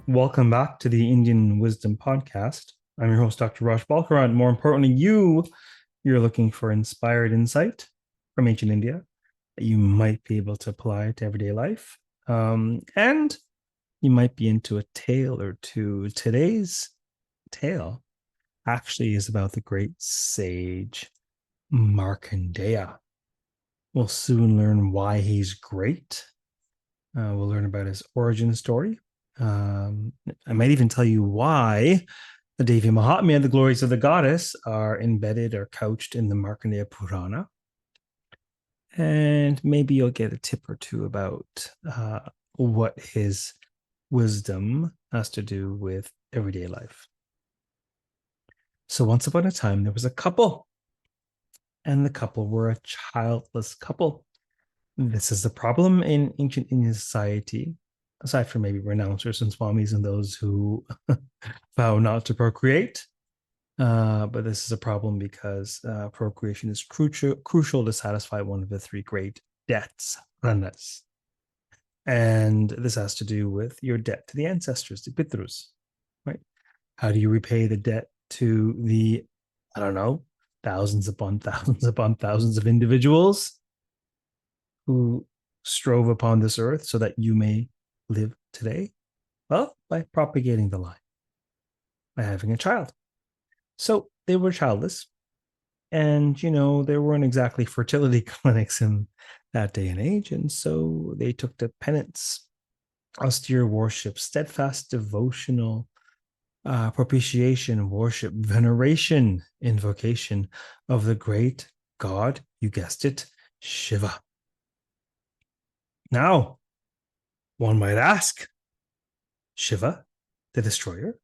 Welcome back to the Indian Wisdom Podcast. I'm your host, Dr. Raj Balkaran. More importantly, you're looking for inspired insight from ancient India that you might be able to apply to everyday life. And you might be into a tale or two. Today's tale actually is about the great sage Mārkaṇḍeya. We'll soon learn why he's great. We'll learn about his origin story. I might even tell you why the Devi Mahatmya, the glories of the goddess, are embedded or couched in the Mārkaṇḍeya Purana. And maybe you'll get a tip or two about what his wisdom has to do with everyday life. So once upon a time, there was a couple, and the couple were a childless couple. This is the problem in ancient Indian society, aside from maybe renouncers and swamis and those who vow not to procreate. But this is a problem because procreation is crucial to satisfy one of the three great debts, ranas. And this has to do with your debt to the ancestors, the pitrus, right? How do you repay the debt to the, I don't know, thousands upon thousands of individuals who strove upon this earth so that you may live today? Well, by propagating the line, by having a child. So they were childless. And, there weren't exactly fertility clinics in that day and age. And so they took to penance, austere worship, steadfast devotional propitiation, worship, veneration, invocation of the great god, you guessed it, Shiva. Now, one might ask, Shiva, the destroyer,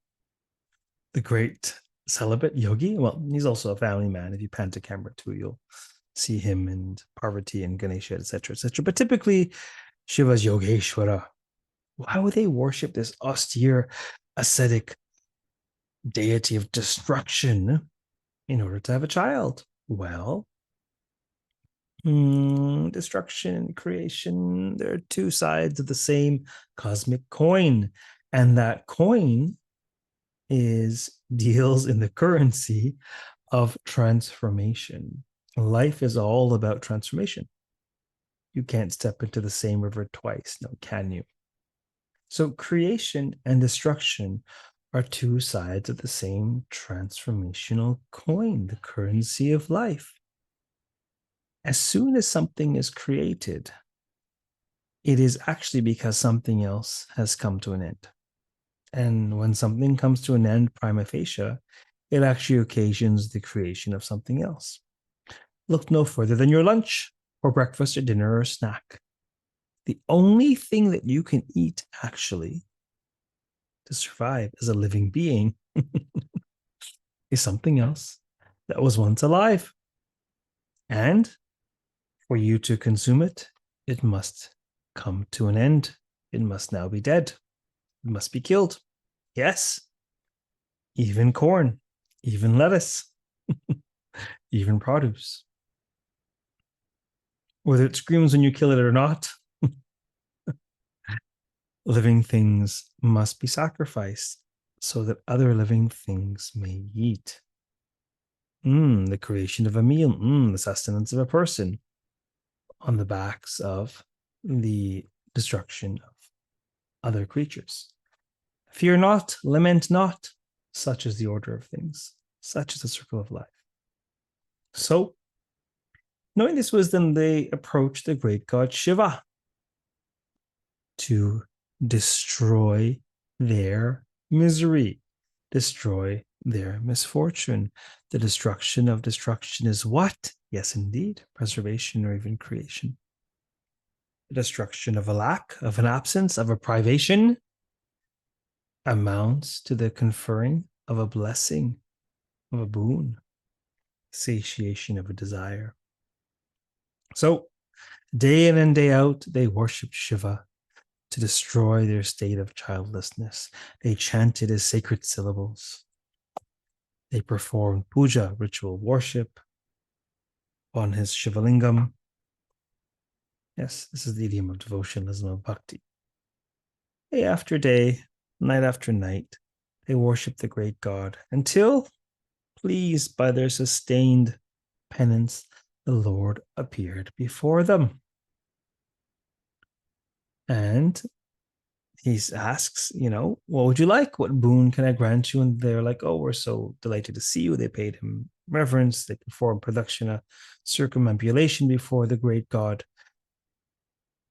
the great celibate yogi? Well, he's also a family man. If you pan to camera too, you'll see him and Parvati and Ganesha, etc., etc. But typically, Shiva's Yogeshwara. Why would they worship this austere, ascetic deity of destruction in order to have a child? Well, destruction and creation, there are two sides of the same cosmic coin. And that coin deals in the currency of transformation. Life is all about transformation. You can't step into the same river twice, no, can you? So creation and destruction are two sides of the same transformational coin, the currency of life. As soon as something is created, it is actually because something else has come to an end. And when something comes to an end prima facie, it actually occasions the creation of something else. Look no further than your lunch or breakfast or dinner or snack. The only thing that you can eat actually to survive as a living being is something else that was once alive. And for you to consume it, it must come to an end. It must now be dead. It must be killed. Yes, even corn, even lettuce, even produce. Whether it screams when you kill it or not, living things must be sacrificed so that other living things may eat. The creation of a meal, the sustenance of a person on the backs of the destruction of other creatures. Fear not, lament not, such is the order of things, such is the circle of life. So, knowing this wisdom, they approach the great god Shiva to destroy their misery, destroy their misfortune. The destruction of destruction is what? Yes, indeed, preservation or even creation. The destruction of a lack, of an absence, of a privation amounts to the conferring of a blessing, of a boon, satiation of a desire. So, day in and day out, they worshiped Shiva to destroy their state of childlessness. They chanted his sacred syllables. They performed puja, ritual worship, on his Shivalingam. Yes, this is the idiom of devotionalism, of bhakti. Day after day, night after night, they worshiped the great god until, pleased by their sustained penance, the Lord appeared before them. And he asks, what would you like? What boon can I grant you? And they're like, oh, we're so delighted to see you. They paid him reverence. They performed pradakshina, circumambulation before the great god.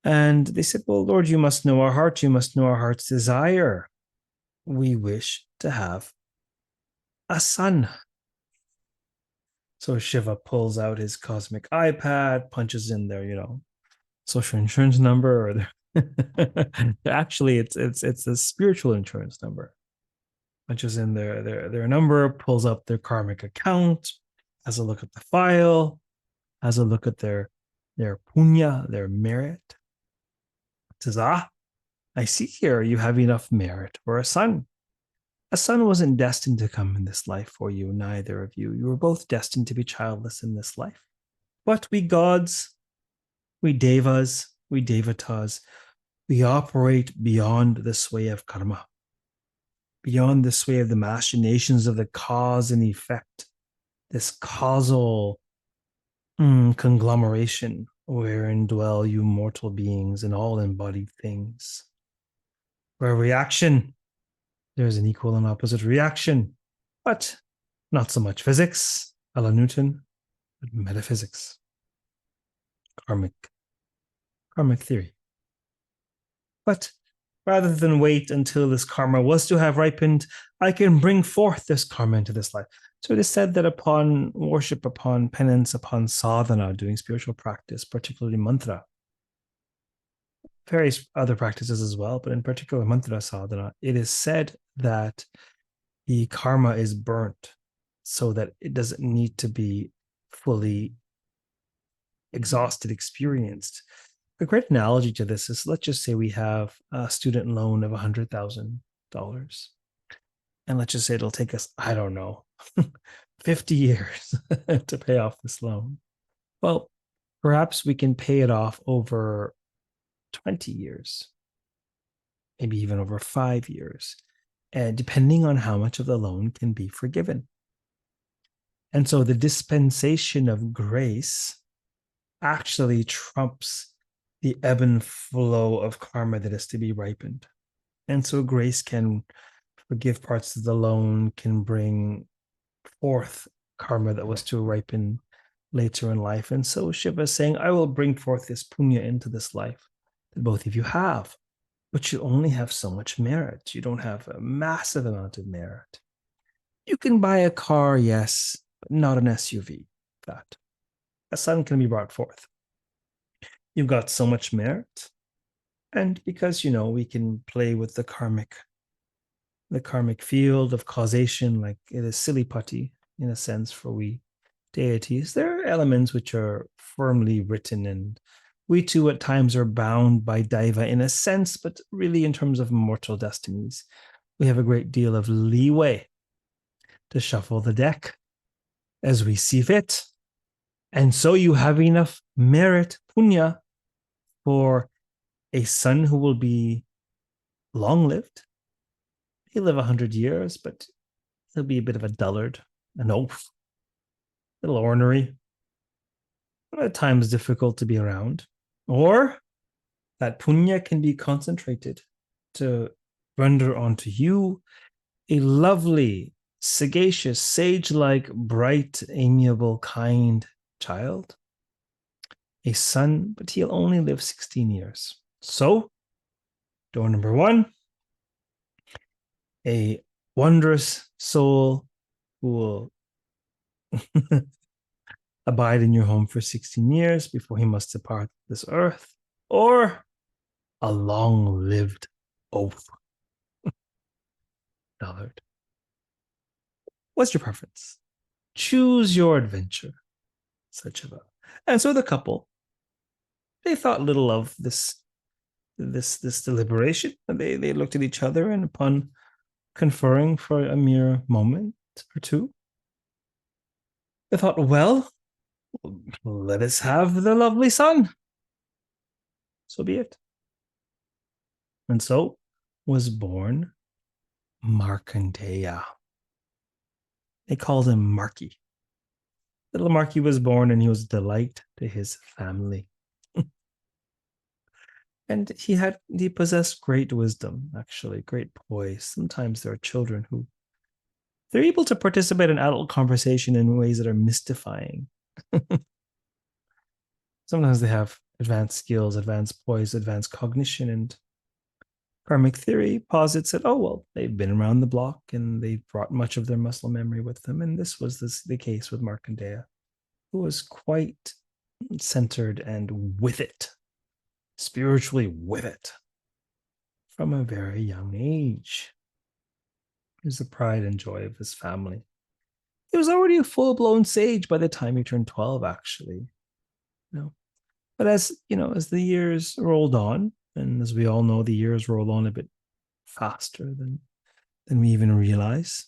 And they said, well, Lord, you must know our heart. You must know our heart's desire. We wish to have a son. So Shiva pulls out his cosmic iPad, punches in their, social insurance number, or actually it's a spiritual insurance number. Punches in their number, pulls up their karmic account, has a look at the file, has a look at their punya, their merit. Says, I see here you have enough merit for a son. A son wasn't destined to come in this life for you, neither of you. You were both destined to be childless in this life. But we gods, we devas, we devatas, we operate beyond the sway of karma, beyond the sway of the machinations of the cause and effect, this causal conglomeration wherein dwell you mortal beings and all embodied things. Where reaction, there's an equal and opposite reaction, but not so much physics, a la Newton, but metaphysics, karmic theory. But rather than wait until this karma was to have ripened, I can bring forth this karma into this life. So it is said that upon worship, upon penance, upon sadhana, doing spiritual practice, particularly mantra, various other practices as well, but in particular mantra sadhana, it is said that the karma is burnt so that it doesn't need to be fully exhausted, experienced. A great analogy to this is, let's just say we have a student loan of $100,000. And let's just say it'll take us, I don't know, 50 years to pay off this loan. Well, perhaps we can pay it off over 20 years, maybe even over 5 years, and depending on how much of the loan can be forgiven. And so the dispensation of grace actually trumps the ebb and flow of karma that is to be ripened. And so grace can forgive parts of the loan, can bring forth karma that was to ripen later in life. And so Shiva is saying, I will bring forth this punya into this life that both of you have, but you only have so much merit. You don't have a massive amount of merit. You can buy a car, yes, but not an SUV. That a son can be brought forth. You've got so much merit. And because, we can play with the karmic field of causation, like it is silly putty in a sense for we deities. There are elements which are firmly written, and we too at times are bound by daiva in a sense, but really in terms of mortal destinies, we have a great deal of leeway to shuffle the deck as we see fit. And so you have enough merit, punya, for a son who will be long-lived. He'll live 100 years, but he'll be a bit of a dullard, an oaf, a little ornery, at times difficult to be around. Or that punya can be concentrated to render onto you a lovely, sagacious, sage-like, bright, amiable, kind child, a son, but he'll only live 16 years. So, door number 1, a wondrous soul who will abide in your home for 16 years before he must depart this earth, or a long-lived oaf. Dullard. What's your preference? Choose your adventure, said Shiva. And so the couple, they thought little of this deliberation. They looked at each other, and upon conferring for a mere moment or two, they thought, well, let us have the lovely son. So be it. And so was born Mārkaṇḍeya. They called him Marky. Little Marky was born and he was a delight to his family. And he possessed great wisdom, actually, great poise. Sometimes there are children who they're able to participate in adult conversation in ways that are mystifying. Sometimes they have advanced skills, advanced poise, advanced cognition, and karmic theory posits that, oh, well, they've been around the block and they've brought much of their muscle memory with them. And this was the case with Mārkaṇḍeya, who was quite centered and with it, spiritually with it, from a very young age. He was the pride and joy of his family. He was already a full-blown sage by the time he turned 12, actually. But as the years rolled on, and as we all know, the years roll on a bit faster than we even realize.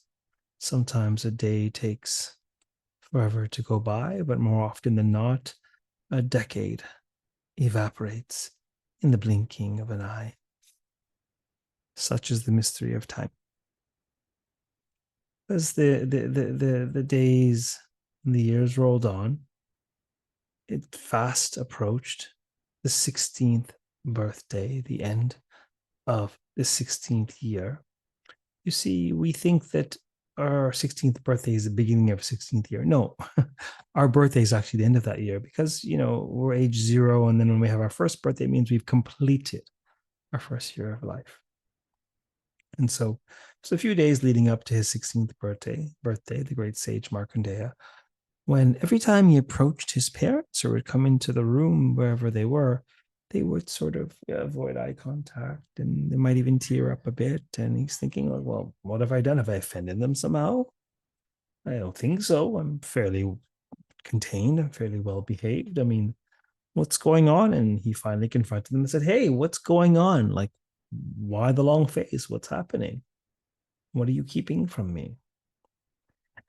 Sometimes a day takes forever to go by, but more often than not, a decade evaporates in the blinking of an eye. Such is the mystery of time. As the days and the years rolled on, it fast approached the 16th birthday, the end of the 16th year. You see, we think that our 16th birthday is the beginning of 16th year. No, our birthday is actually the end of that year because, we're age 0. And then when we have our first birthday, it means we've completed our first year of life. And so a few days leading up to his 16th birthday, the great Sage Mārkaṇḍeya, when every time he approached his parents or would come into the room wherever they were, they would sort of avoid eye contact and they might even tear up a bit. And he's thinking, like, well, what have I done? Have I offended them somehow? I don't think so. I'm fairly contained. I'm fairly well behaved. I mean, what's going on? And he finally confronted them and said, hey, what's going on? Like, why the long face? What's happening? What are you keeping from me?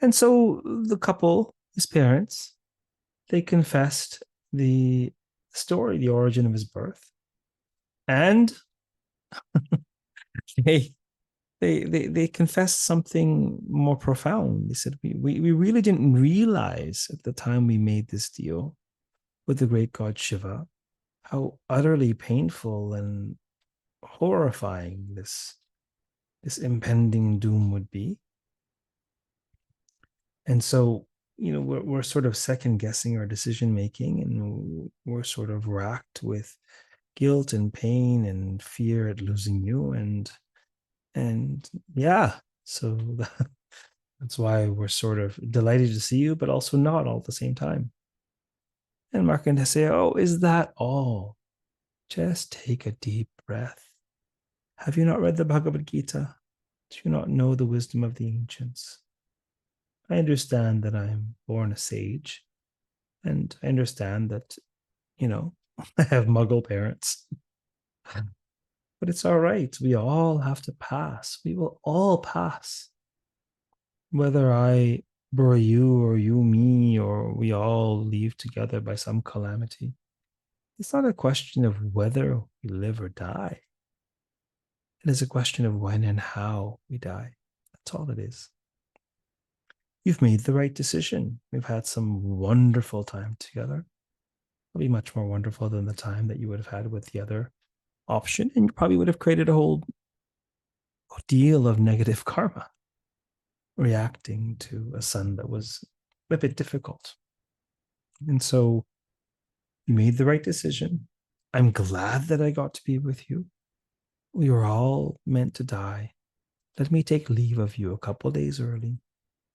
And so the couple, his parents, they confessed the story, the origin of his birth. And they confessed something more profound. They said, we really didn't realize at the time we made this deal with the great god Shiva how utterly painful and horrifying this impending doom would be. And so, we're sort of second guessing our decision making, and we're sort of racked with guilt and pain and fear at losing you. And yeah, so that's why we're sort of delighted to see you, but also not all at the same time. And Mārkaṇḍeya say, oh, is that all? Just take a deep breath. Have you not read the Bhagavad Gita? Do you not know the wisdom of the ancients? I understand that I'm born a sage, and I understand that, I have Muggle parents. But it's all right. We all have to pass. We will all pass. Whether I bury you or you me, or we all leave together by some calamity, it's not a question of whether we live or die. It is a question of when and how we die. That's all it is. You've made the right decision. We've had some wonderful time together. It'll be much more wonderful than the time that you would have had with the other option, and you probably would have created a whole deal of negative karma reacting to a son that was a bit difficult. And so you made the right decision. I'm glad that I got to be with you. We were all meant to die. Let me take leave of you a couple of days early.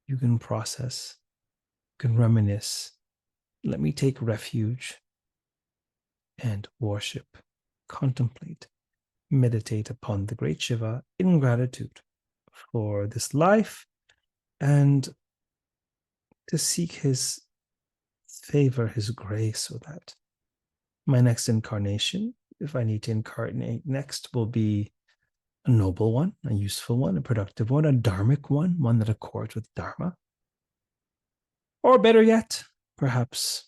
You can process, you can reminisce. Let me take refuge and worship, contemplate, meditate upon the great Shiva in gratitude for this life and to seek his favor, his grace, so that my next incarnation, if I need to incarnate next, will be a noble one, a useful one, a productive one, a dharmic one that accords with dharma. Or better yet, perhaps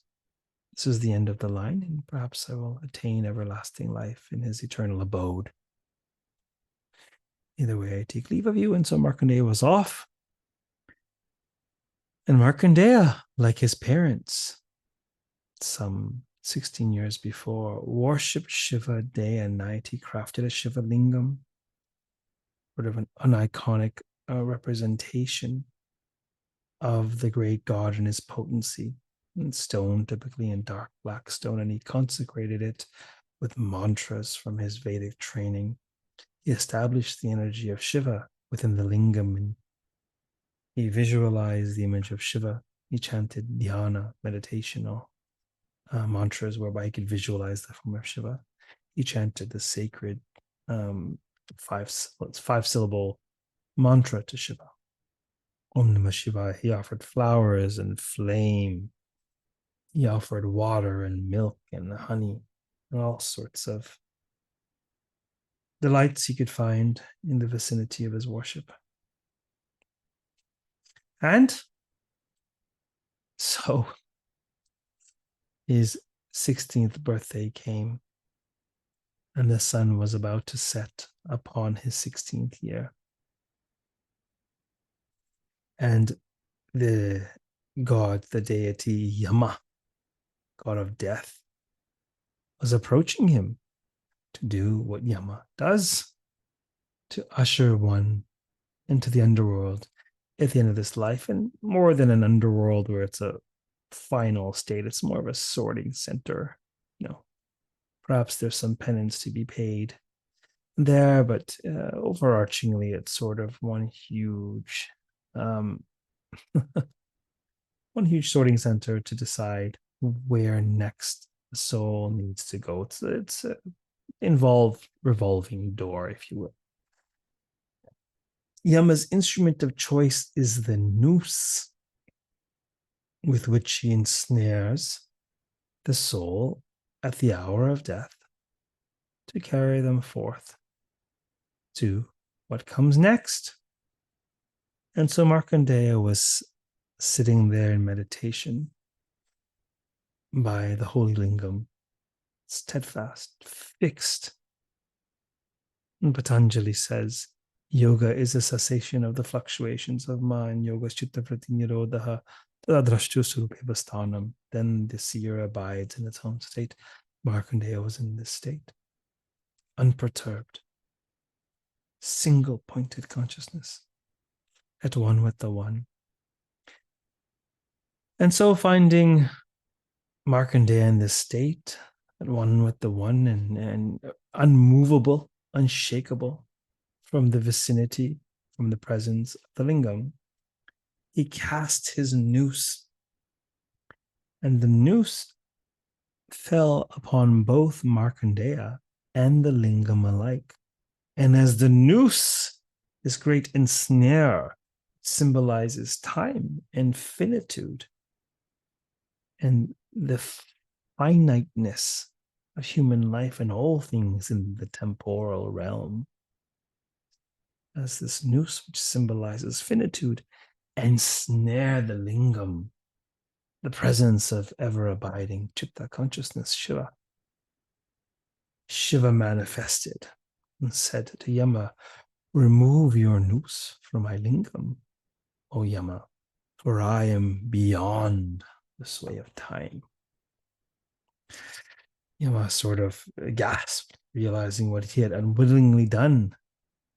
this is the end of the line, and perhaps I will attain everlasting life in his eternal abode. Either way, I take leave of you. And so Mārkaṇḍeya was off. And Mārkaṇḍeya, like his parents, some 16 years before, worshipped Shiva day and night. He crafted a Shiva lingam, sort of an iconic representation of the great god and his potency, in stone, typically in dark black stone, and he consecrated it with mantras from his Vedic training. He established the energy of Shiva within the lingam, and he visualized the image of Shiva. He chanted dhyana, meditation, or mantras whereby he could visualize the form of Shiva. He chanted the sacred five-syllable mantra to Shiva. Om Namah Shivaya. He offered flowers and flame. He offered water and milk and honey and all sorts of delights he could find in the vicinity of his worship. And so his 16th birthday came, and the sun was about to set upon his 16th year. And the god, the deity Yama, god of death, was approaching him to do what Yama does, to usher one into the underworld at the end of this life. And more than an underworld where it's a final state, it's more of a sorting center. Perhaps there's some penance to be paid there, but overarchingly, it's sort of one huge sorting center to decide where next the soul needs to go. It's involved revolving door, if you will. Yama's instrument of choice is the noose, with which he ensnares the soul at the hour of death to carry them forth to what comes next. And so Mārkaṇḍeya was sitting there in meditation by the holy lingam, steadfast, fixed. And Patanjali says, yoga is a cessation of the fluctuations of mind. Yoga chitta vritti nirodha tadrashtu surupebasthanam. Then the seer abides in its own state. Mārkaṇḍeya was in this state, unperturbed, single-pointed consciousness, at one with the one. And so finding Mārkaṇḍeya in this state, at one with the one, and unmovable, unshakable from the vicinity, from the presence of the lingam, he cast his noose, and the noose fell upon both Mārkaṇḍeya and the lingam alike. And as the noose, this great ensnare, symbolizes time and finitude and the finiteness of human life and all things in the temporal realm, as this noose, which symbolizes finitude, ensnare the lingam, the presence of ever-abiding chitta consciousness, Shiva. Shiva manifested and said to Yama, remove your noose from my lingam, O Yama, for I am beyond the sway of time. Yama sort of gasped, realizing what he had unwittingly done.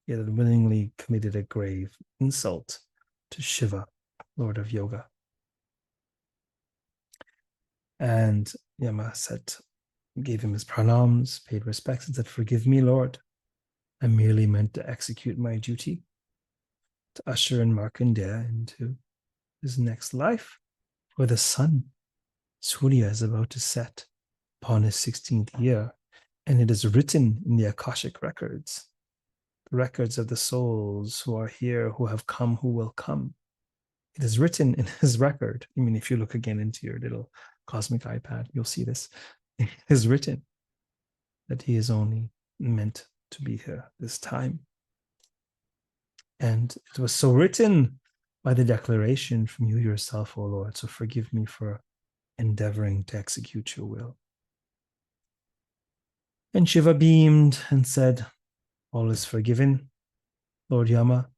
He had unwittingly committed a grave insult to Shiva, Lord of Yoga. And Yama gave him his pranams, paid respects, and said, forgive me, Lord. I merely meant to execute my duty, to usher in Mārkaṇḍeya into his next life, where the sun, Surya, is about to set upon his 16th year. And it is written in the Akashic records, the records of the souls who are here, who have come, who will come. It is written in his record. I mean, if you look again into your little cosmic iPad, you'll see this. It is written that he is only meant to be here this time. And it was so written by the declaration from you yourself, O Lord. So forgive me for endeavoring to execute your will. And Shiva beamed and said, all is forgiven. Lord Yama,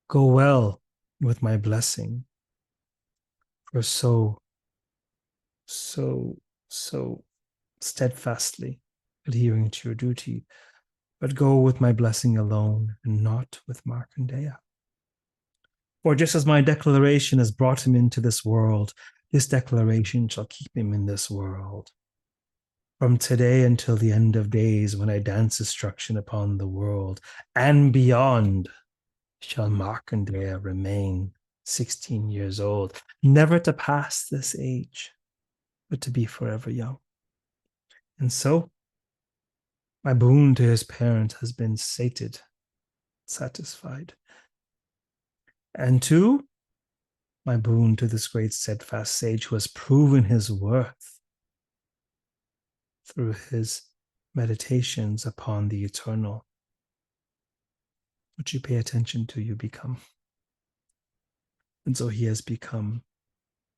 go well with my blessing for so steadfastly adhering to your duty, but go with my blessing alone and not with Mārkaṇḍeya. For just as my declaration has brought him into this world, this declaration shall keep him in this world. From today until the end of days, when I dance destruction upon the world and beyond, shall Mārkaṇḍeya remain 16 years old, never to pass this age, but to be forever young. And so, my boon to his parent has been satisfied. And two, my boon to this great steadfast sage who has proven his worth through his meditations upon the eternal. What you pay attention to, you become. And so he has become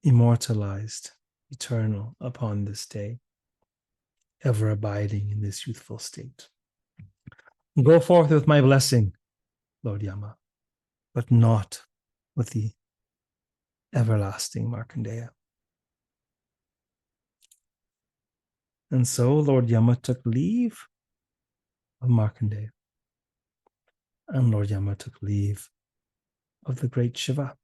immortalized, eternal upon this day, ever abiding in this youthful state. Go forth with my blessing, Lord Yama, but not with the everlasting Mārkaṇḍeya. And so Lord Yama took leave of Mārkaṇḍeya. And Lord Yama took leave of the great Shiva.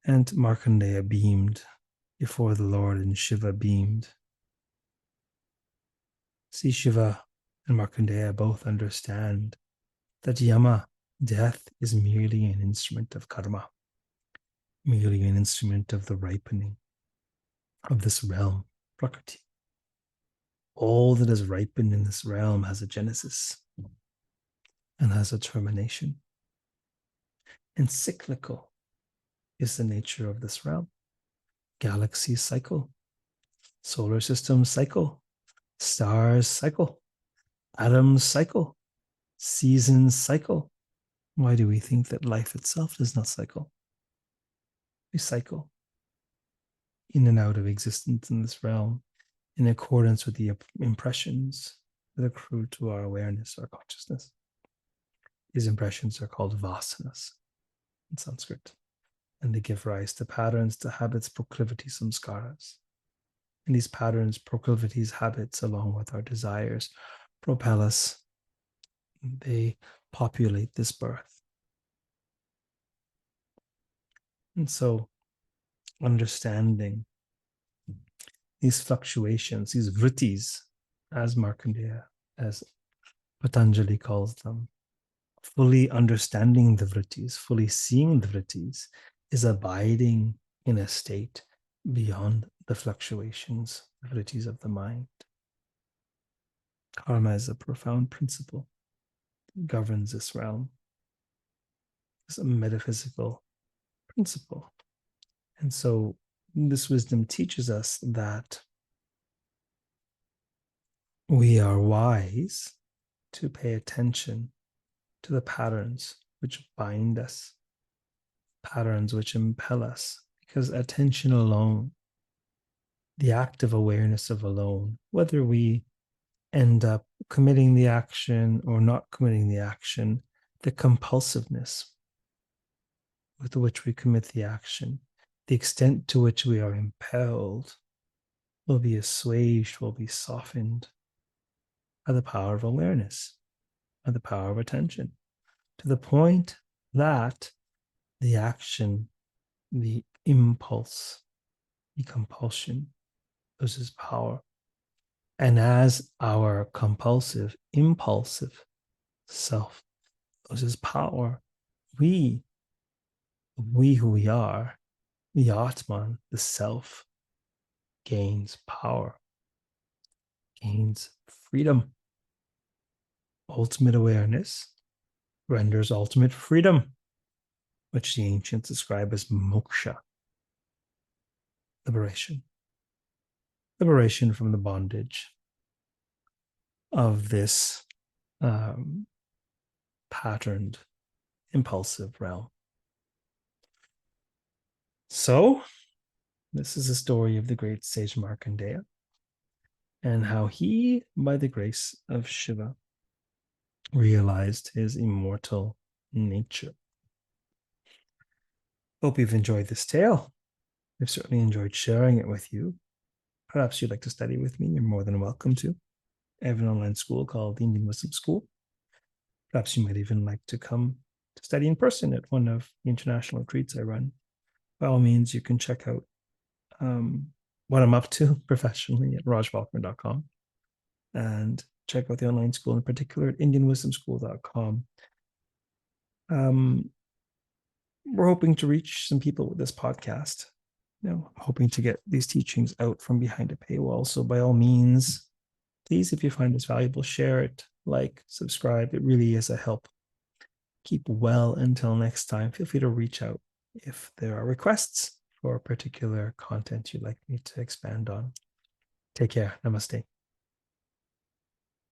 And Mārkaṇḍeya beamed before the Lord, and Shiva beamed. See, Shiva and Mārkaṇḍeya both understand that Yama, death, is merely an instrument of karma, merely an instrument of the ripening of this realm, Prakriti. All that is ripened in this realm has a genesis and has a termination. And cyclical is the nature of this realm. Galaxies cycle, solar systems cycle, stars cycle, atoms cycle, seasons cycle. Why do we think that life itself does not cycle? We cycle in and out of existence in this realm in accordance with the impressions that accrue to our awareness, our consciousness. These impressions are called vasanas in Sanskrit, and they give rise to patterns, to habits, proclivities, samskaras. And these patterns, proclivities, habits, along with our desires, propel us. They populate this birth. And so, understanding these fluctuations, these vrittis, as Mārkaṇḍeya, as Patanjali calls them, fully understanding the vrittis, fully seeing the vrittis, is abiding in a state beyond the fluctuations, the vrittis of the mind. Karma is a profound principle that governs this realm. It's a metaphysical principle. And so this wisdom teaches us that we are wise to pay attention to the patterns which bind us, patterns which impel us, because attention alone, the active awareness of alone, whether we end up committing the action or not committing the action, the compulsiveness with which we commit the action, the extent to which we are impelled, will be assuaged, will be softened by the power of awareness, by the power of attention, to the point that the action, the impulse, the compulsion loses power. And as our compulsive, impulsive self loses power, we who we are, the Atman, the self, gains power, gains freedom. Ultimate awareness renders ultimate freedom, which the ancients describe as moksha, liberation. Liberation from the bondage of this patterned, impulsive realm. So, this is a story of the great Sage Mārkaṇḍeya and how he, by the grace of Shiva, realized his immortal nature. Hope you've enjoyed this tale. I've certainly enjoyed sharing it with you. Perhaps you'd like to study with me. You're more than welcome to. I have an online school called the Indian Wisdom School. Perhaps you might even like to come to study in person at one of the international retreats I run. By all means, you can check out what I'm up to professionally at rajbalkaran.com and check out the online school in particular at indianwisdomschool.com. We're hoping to reach some people with this podcast. Hoping to get these teachings out from behind a paywall. So by all means, please, if you find this valuable, share it, like, subscribe. It really is a help. Keep well until next time. Feel free to reach out if there are requests for particular content you'd like me to expand on. Take care. Namaste.